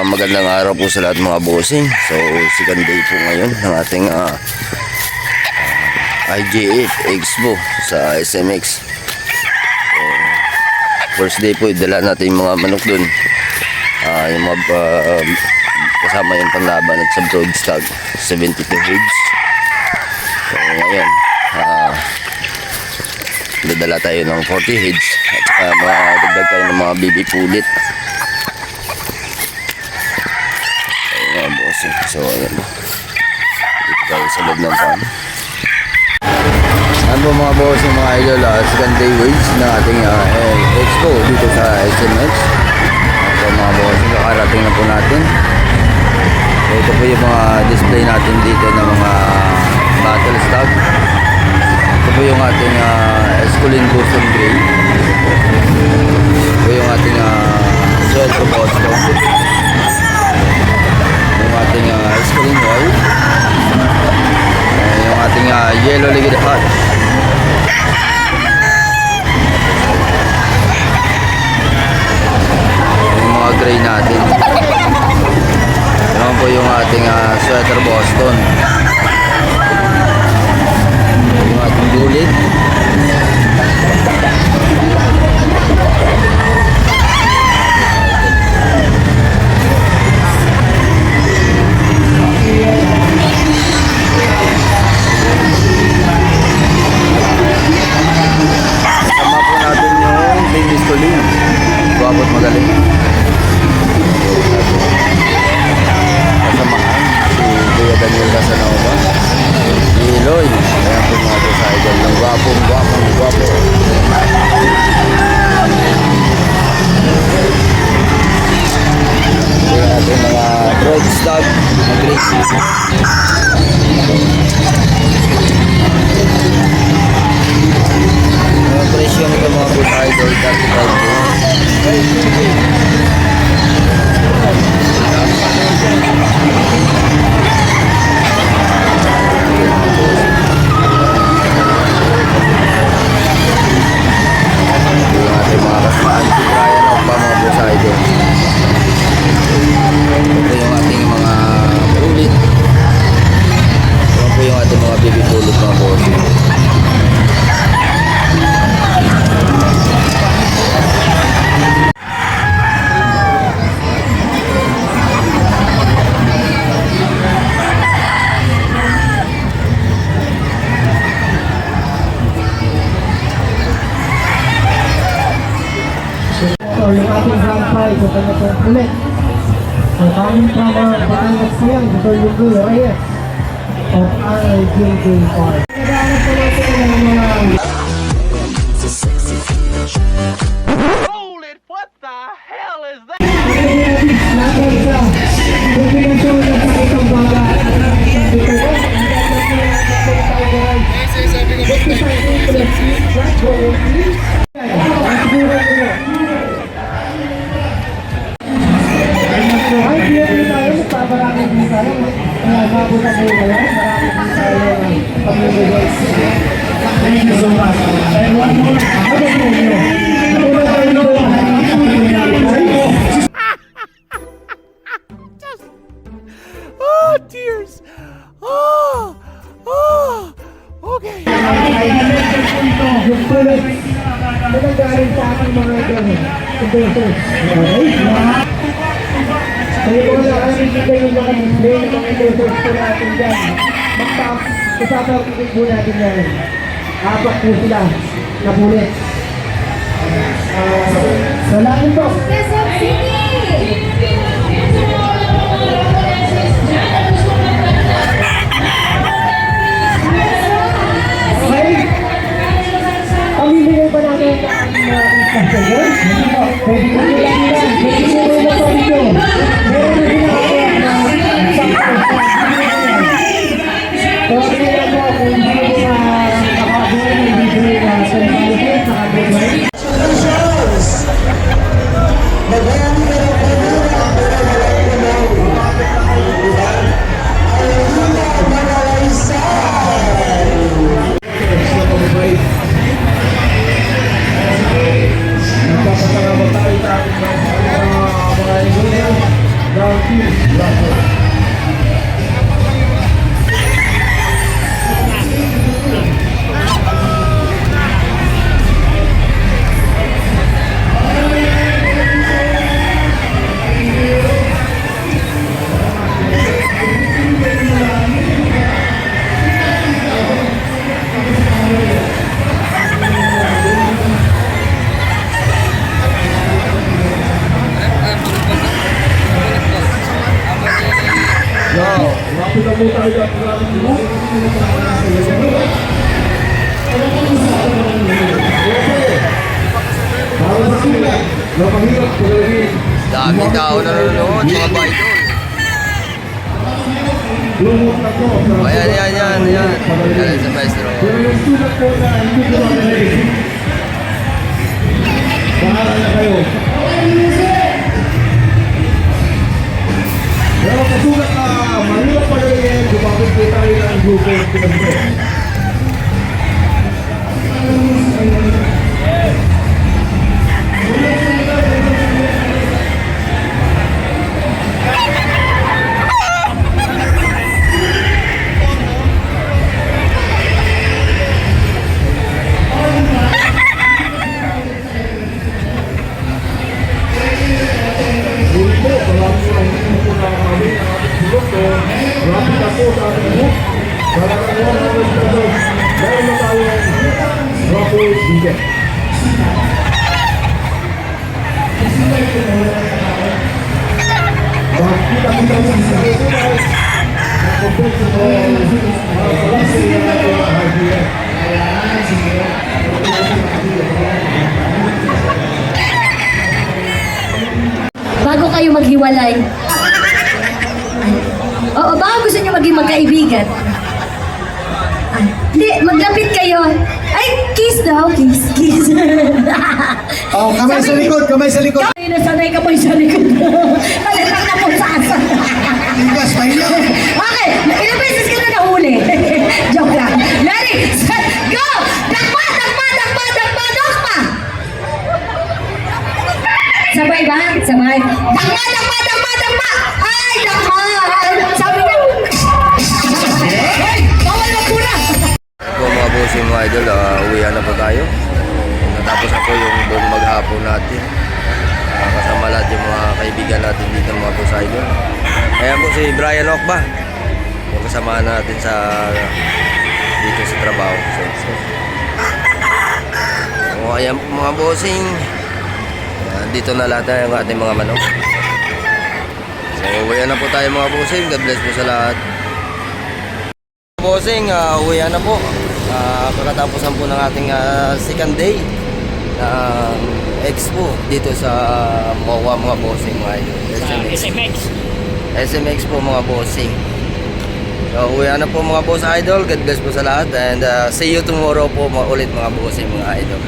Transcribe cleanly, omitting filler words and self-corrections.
magandang araw po sa lahat mga bossing. So, second day po ngayon ng ating IJ8 Expo sa SMX. So, first day po, dala natin yung mga manok dun. Yung mga kasama yung panlaban at sa broadstock 72 heads. So, ngayon, dadala tayo ng 40 heads at madagdag tayo ng mga baby pulit. So ayan, dito tayo sa loob ng farm. Ano po mga boss, yung mga idol, second day wage na ating expo dito sa SMX. So mga boss, nakarating na po natin. So ito po yung mga display natin dito ng mga battle stock. Ito po yung ating Esculin Boston Grey. Ito po yung ating Shelter Boston. Yung ating Esculin White, yung ating Yellow Legged Hatch, yung mga gray natin. Yan po yung ating Sweater Boston, yung ating Gulit, Guwapo at magaling. Kasamahan si Kuya Daniel Casanova, si Eloy. Ayan po mga po sa idol ng guwapo. Ayan natin mga broadstock na Greek. Mga presyo nito mga po sa idol 35 po. So, yung ating grand prize, ito na pong ulit. So, coming from our Batangas Siang, ito yung blue reyes of RLJJ Park. Naghahanap po natin ng mga... Hold it! What the hell is that? Natin sa definasyon ng sakitang baga at sa dito ko, Thank you so much. And one more, Oh, tears! Oh! Okay. yung tulad na nanggaling sa aking mga investors. Kaya po na kami kita yung mga display ng mga investors po natin dyan. Usapang po natin yan. Apat po sila na pulit. Salamat po. Quezon City! Okay? Pamimigay pa natin ang mga instructions. Pwede ko nila nila. Pwede ko nila pa dito. Meron na ginagawa na instructions. So, ano nila po kung hindi ko nakagawa ng video na sa mga nakagawa. Lapit na po tayo at maraming mo. Para sa sila, napahirap ko rin. Daming tao na nanonood, mga idol. Lumot na po. Ayan. Yan sa maestro. Pero yung sulat po na hindi ko makalain. Bahala na kayo. Pero kasulat na mahirap pa rin, gumamit po tayo ng grupo ng pinagpo. Grupo, maraming ang po na kami ang ating grupo. Rapid na po sa ating grupo. Para kayo ang ating grupo. Meron na tayong raffle ticket. Kita-kita mo sa kulay. Ang kompleto mo sa lasi ng ating hardware. Bago kayo maghiwalay. Oo, baka gusto niyo maging magkaibigan. Hindi, maglapit kayo. Ay, kiss daw, kiss. Oh, kamay sa likod, kamay sa likod. Ay, nasanay ka pa sa likod. Talagang napusasa. Tigas, pahilaw. Okay, ilang beses ka na nahuli. Joke lang. Ready, set, go! Dakma! Sabay ba? Sabay. Dakma! Ay, dakma! Sabi niya. Ay, bawal na pula. Po mga bossing mga idol, uwihan na po tayo. Natapos na po yung buong maghapon natin. Kasama lahat yung mga kaibigan natin dito mga boss idol. Ayan po si Brian Okba. Yung kasama natin sa dito sa trabaho. So, ayan po mga bossing. Dito na lahat ng ating mga manok. So, uwihan na po tayo mga bossing. God bless po sa lahat. Bossing, uwihan na po. Kakatapusan po ng ating second day ng expo dito sa MOA mga bossing mga idol. SMX po mga bossing. So, uwihan na po mga boss idol. God bless po sa lahat and see you tomorrow po ulit mga bossing mga idol.